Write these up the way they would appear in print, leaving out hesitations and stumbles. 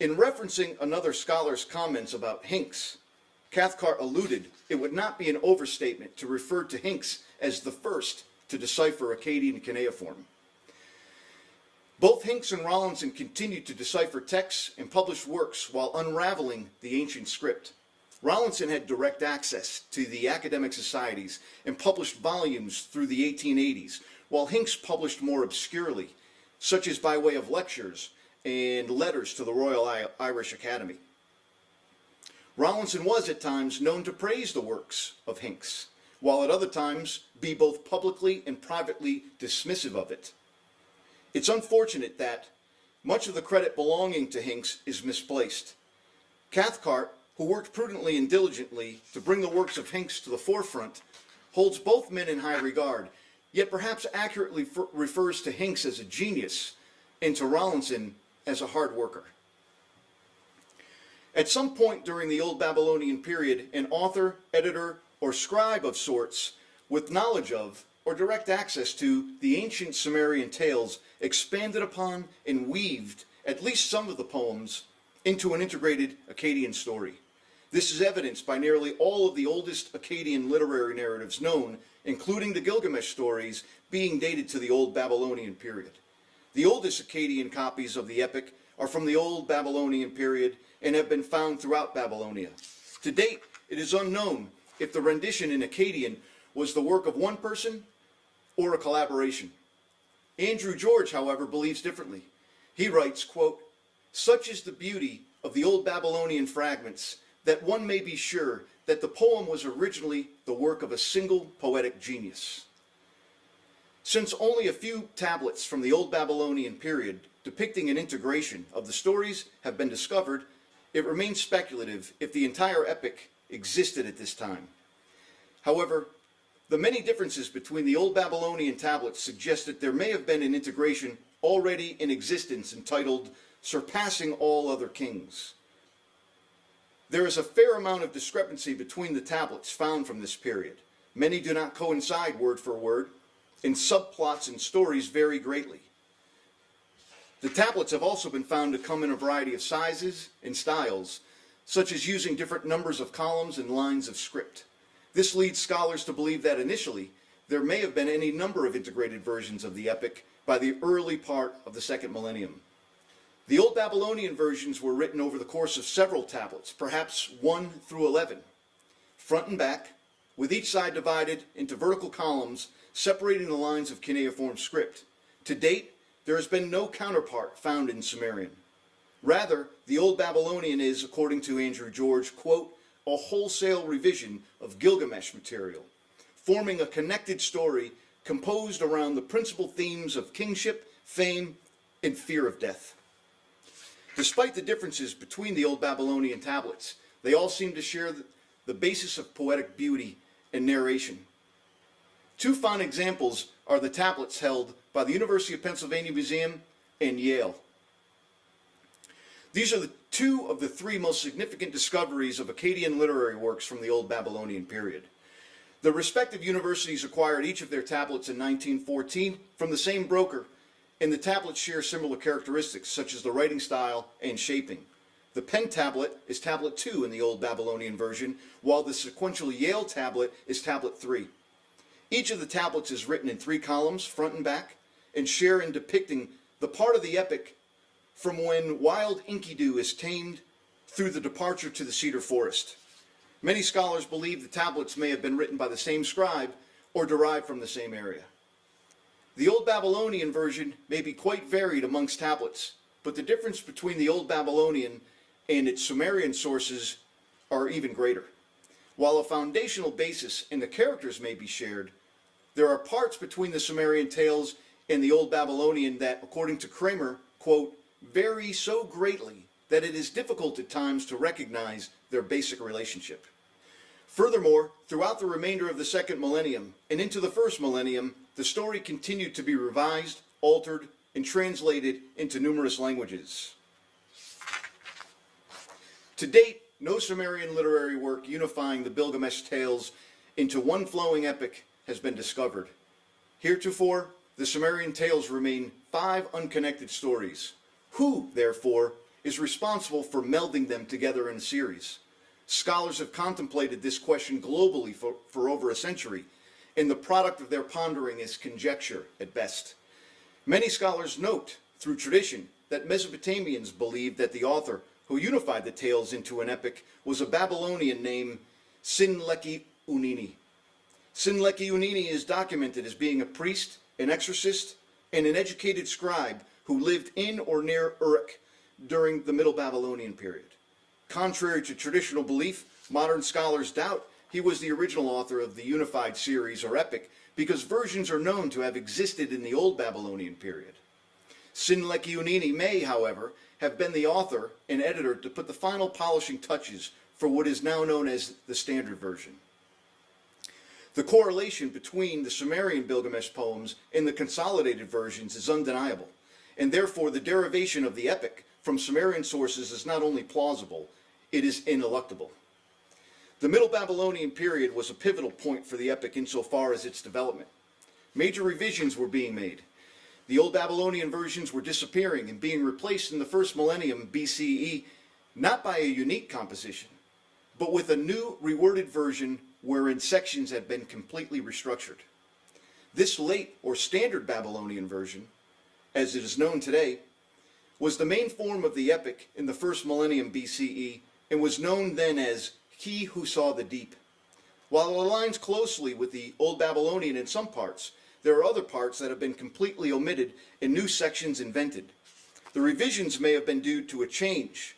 In referencing another scholar's comments about Hincks, Cathcart alluded it would not be an overstatement to refer to Hincks as the first to decipher Akkadian cuneiform. Both Hincks and Rawlinson continued to decipher texts and publish works while unraveling the ancient script. Rawlinson had direct access to the academic societies and published volumes through the 1880s, while Hincks published more obscurely, such as by way of lectures and letters to the Royal Irish Academy. Rawlinson was at times known to praise the works of Hincks, while at other times be both publicly and privately dismissive of it. It's unfortunate that much of the credit belonging to Hincks is misplaced. Cathcart, who worked prudently and diligently to bring the works of Hincks to the forefront, holds both men in high regard, yet perhaps accurately refers to Hincks as a genius and to Rawlinson as a hard worker. At some point during the Old Babylonian period, an author, editor, or scribe of sorts with knowledge of or direct access to the ancient Sumerian tales expanded upon and weaved at least some of the poems into an integrated Akkadian story. This is evidenced by nearly all of the oldest Akkadian literary narratives known, including the Gilgamesh stories, being dated to the Old Babylonian period. The oldest Akkadian copies of the epic are from the Old Babylonian period and have been found throughout Babylonia. To date, it is unknown if the rendition in Akkadian was the work of one person or a collaboration. Andrew George, however, believes differently. He writes, quote, "Such is the beauty of the Old Babylonian fragments that one may be sure that the poem was originally the work of a single poetic genius." Since only a few tablets from the Old Babylonian period depicting an integration of the stories have been discovered, it remains speculative if the entire epic existed at this time. However, the many differences between the Old Babylonian tablets suggest that there may have been an integration already in existence entitled "Surpassing All Other Kings." There is a fair amount of discrepancy between the tablets found from this period. Many do not coincide word for word, and subplots and stories vary greatly. The tablets have also been found to come in a variety of sizes and styles, such as using different numbers of columns and lines of script. This leads scholars to believe that initially there may have been any number of integrated versions of the epic by the early part of the second millennium. The Old Babylonian versions were written over the course of several tablets, perhaps 1 through 11, front and back, with each side divided into vertical columns separating the lines of cuneiform script. To date, there has been no counterpart found in Sumerian. Rather, the Old Babylonian is, according to Andrew George, quote, "a wholesale revision of Gilgamesh material, forming a connected story composed around the principal themes of kingship, fame, and fear of death." Despite the differences between the Old Babylonian tablets, they all seem to share the basis of poetic beauty and narration. Two fine examples are the tablets held by the University of Pennsylvania Museum and Yale. These are two of the three most significant discoveries of Akkadian literary works from the Old Babylonian period. The respective universities acquired each of their tablets in 1914 from the same broker, and the tablets share similar characteristics, such as the writing style and shaping. The Penn tablet is tablet 2 in the Old Babylonian version, while the sequential Yale tablet is tablet 3. Each of the tablets is written in 3 columns, front and back, and share in depicting the part of the epic from when wild Enkidu is tamed through the departure to the cedar forest. Many scholars believe the tablets may have been written by the same scribe or derived from the same area. The Old Babylonian version may be quite varied amongst tablets, but the difference between the Old Babylonian and its Sumerian sources are even greater. While a foundational basis in the characters may be shared, there are parts between the Sumerian tales and the Old Babylonian that, according to Kramer, quote, "vary so greatly that it is difficult at times to recognize their basic relationship." Furthermore, throughout the remainder of the second millennium and into the first millennium, the story continued to be revised, altered, and translated into numerous languages. To date, no Sumerian literary work unifying the Gilgamesh tales into one flowing epic has been discovered. Heretofore, the Sumerian tales remain 5 unconnected stories. Who, therefore, is responsible for melding them together in a series. Scholars have contemplated this question globally for over a century, and the product of their pondering is conjecture at best. Many scholars note, through tradition, that Mesopotamians believed that the author who unified the tales into an epic was a Babylonian named Sinleki-Unini. Sinleki-Unini is documented as being a priest, an exorcist, and an educated scribe who lived in or near Uruk during the Middle Babylonian period. Contrary to traditional belief, modern scholars doubt he was the original author of the unified series or epic because versions are known to have existed in the Old Babylonian period. Sinleki-Unini may, however, have been the author and editor to put the final polishing touches for what is now known as the standard version. The correlation between the Sumerian Gilgamesh poems and the consolidated versions is undeniable, and therefore the derivation of the epic from Sumerian sources is not only plausible, it is ineluctable. The Middle Babylonian period was a pivotal point for the epic insofar as its development. Major revisions were being made. The Old Babylonian versions were disappearing and being replaced in the first millennium BCE, not by a unique composition, but with a new reworded version wherein sections had been completely restructured. This late or standard Babylonian version, as it is known today, was the main form of the epic in the first millennium BCE and was known then as He Who Saw the Deep. While it aligns closely with the Old Babylonian in some parts, there are other parts that have been completely omitted and new sections invented. The revisions may have been due to a change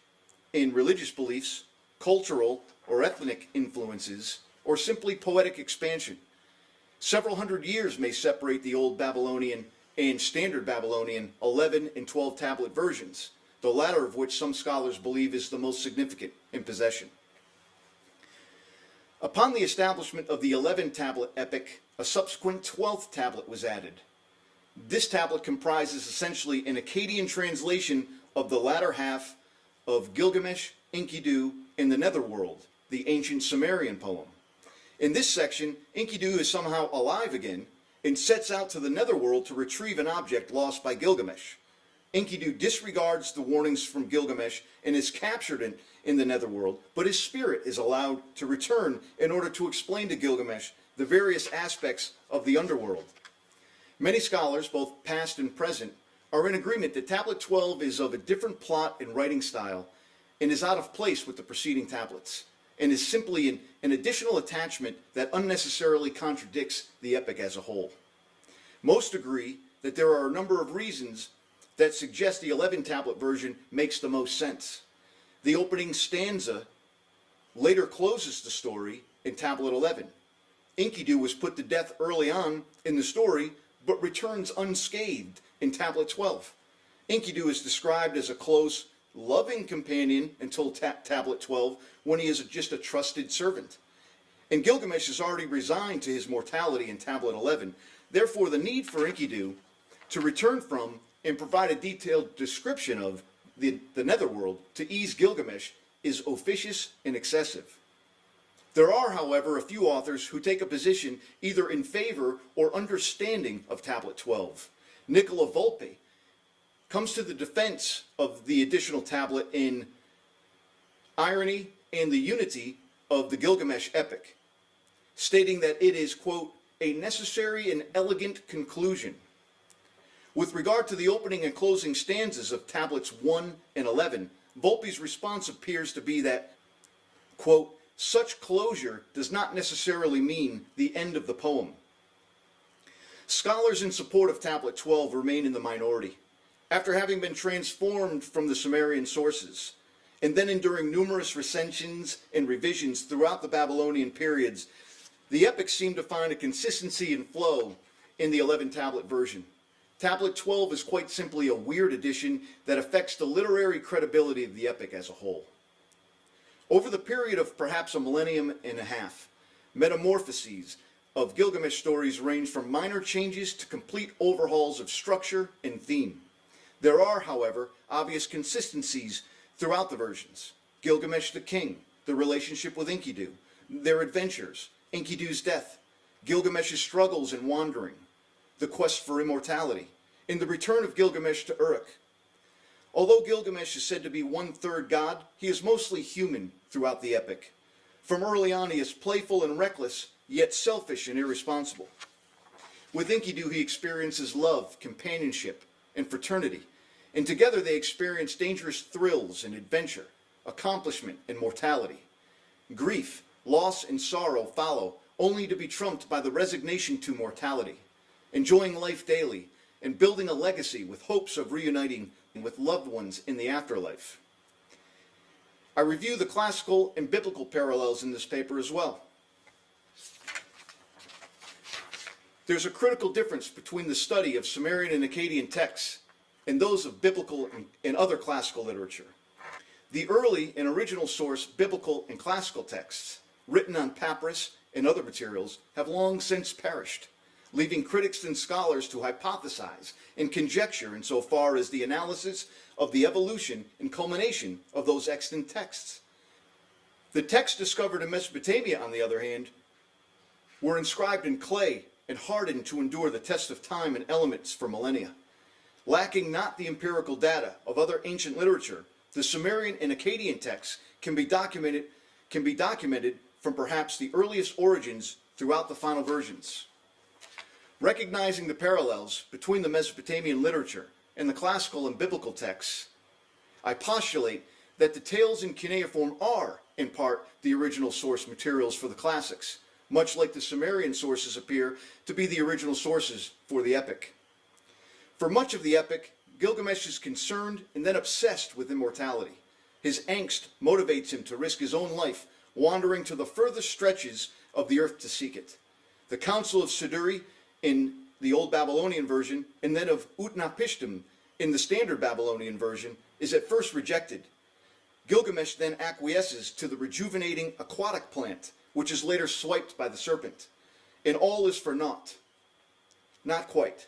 in religious beliefs, cultural or ethnic influences, or simply poetic expansion. Several hundred years may separate the Old Babylonian and Standard Babylonian 11 and 12 tablet versions, the latter of which some scholars believe is the most significant in possession. Upon the establishment of the 11 tablet epic, a subsequent 12th tablet was added. This tablet comprises essentially an Akkadian translation of the latter half of Gilgamesh, Enkidu, in the Netherworld, the ancient Sumerian poem. In this section, Enkidu is somehow alive again and sets out to the Netherworld to retrieve an object lost by Gilgamesh. Enkidu disregards the warnings from Gilgamesh and is captured in the Netherworld, but his spirit is allowed to return in order to explain to Gilgamesh the various aspects of the underworld. Many scholars, both past and present, are in agreement that Tablet 12 is of a different plot and writing style and is out of place with the preceding tablets, and is simply an additional attachment that unnecessarily contradicts the epic as a whole. Most agree that there are a number of reasons that suggest the 11 tablet version makes the most sense. The opening stanza later closes the story in Tablet 11. Enkidu was put to death early on in the story, but returns unscathed in Tablet 12. Enkidu is described as a close, loving companion until Tablet 12, when he is just a trusted servant. And Gilgamesh is already resigned to his mortality in Tablet 11. Therefore, the need for Enkidu to return from and provide a detailed description of the Netherworld to ease Gilgamesh is officious and excessive. There are, however, a few authors who take a position either in favor or understanding of Tablet 12. Nicola Volpe comes to the defense of the additional tablet in Irony and the Unity of the Gilgamesh epic, stating that it is, quote, a necessary and elegant conclusion. With regard to the opening and closing stanzas of Tablets 1 and 11, Volpe's response appears to be that, quote, such closure does not necessarily mean the end of the poem. Scholars in support of Tablet 12 remain in the minority. After having been transformed from the Sumerian sources, and then enduring numerous recensions and revisions throughout the Babylonian periods, the epics seem to find a consistency and flow in the 11 tablet version. Tablet 12 is quite simply a weird addition that affects the literary credibility of the epic as a whole. Over the period of perhaps a millennium and a half, metamorphoses of Gilgamesh stories range from minor changes to complete overhauls of structure and theme. There are, however, obvious consistencies throughout the versions. Gilgamesh the king, the relationship with Enkidu, their adventures, Enkidu's death, Gilgamesh's struggles and wandering, the quest for immortality, and the return of Gilgamesh to Uruk. Although Gilgamesh is said to be one-third god, he is mostly human throughout the epic. From early on, he is playful and reckless, yet selfish and irresponsible. With Enkidu, he experiences love, companionship, and fraternity, and together they experience dangerous thrills and adventure, accomplishment and mortality. Grief, loss, and sorrow follow, only to be trumped by the resignation to mortality, enjoying life daily, and building a legacy with hopes of reuniting with loved ones in the afterlife. I review the classical and biblical parallels in this paper as well. There's a critical difference between the study of Sumerian and Akkadian texts and those of biblical and other classical literature. The early and original source biblical and classical texts, written on papyrus and other materials, have long since perished, leaving critics and scholars to hypothesize and conjecture insofar as the analysis of the evolution and culmination of those extant texts. The texts discovered in Mesopotamia, on the other hand, were inscribed in clay and hardened to endure the test of time and elements for millennia. Lacking not the empirical data of other ancient literature, the Sumerian and Akkadian texts can be documented from perhaps the earliest origins throughout the final versions. Recognizing the parallels between the Mesopotamian literature and the classical and biblical texts, I postulate that the tales in cuneiform are, in part, the original source materials for the classics, much like the Sumerian sources appear to be the original sources for the epic. For much of the epic, Gilgamesh is concerned and then obsessed with immortality. His angst motivates him to risk his own life, wandering to the furthest stretches of the earth to seek it. The Council of Siduri in the Old Babylonian version, and then of Utnapishtim in the Standard Babylonian version, is at first rejected. Gilgamesh then acquiesces to the rejuvenating aquatic plant, which is later swiped by the serpent. And all is for naught. Not quite.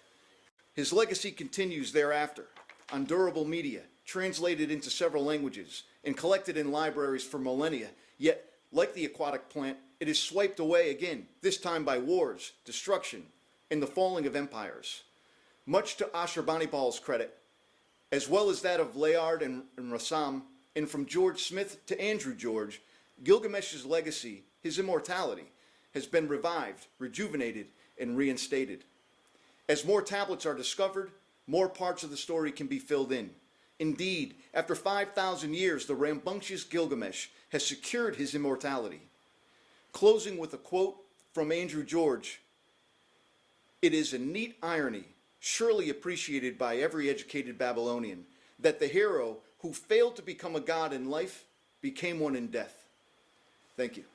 His legacy continues thereafter, on durable media, translated into several languages, and collected in libraries for millennia, yet, like the aquatic plant, it is swiped away again, this time by wars, destruction, and the falling of empires. Much to Ashurbanibal's credit, as well as that of Layard and Rassam, and from George Smith to Andrew George, Gilgamesh's legacy, his immortality, has been revived, rejuvenated, and reinstated. As more tablets are discovered, more parts of the story can be filled in. Indeed, after 5,000 years, the rambunctious Gilgamesh has secured his immortality. Closing with a quote from Andrew George, "It is a neat irony, surely appreciated by every educated Babylonian, that the hero who failed to become a god in life became one in death." Thank you.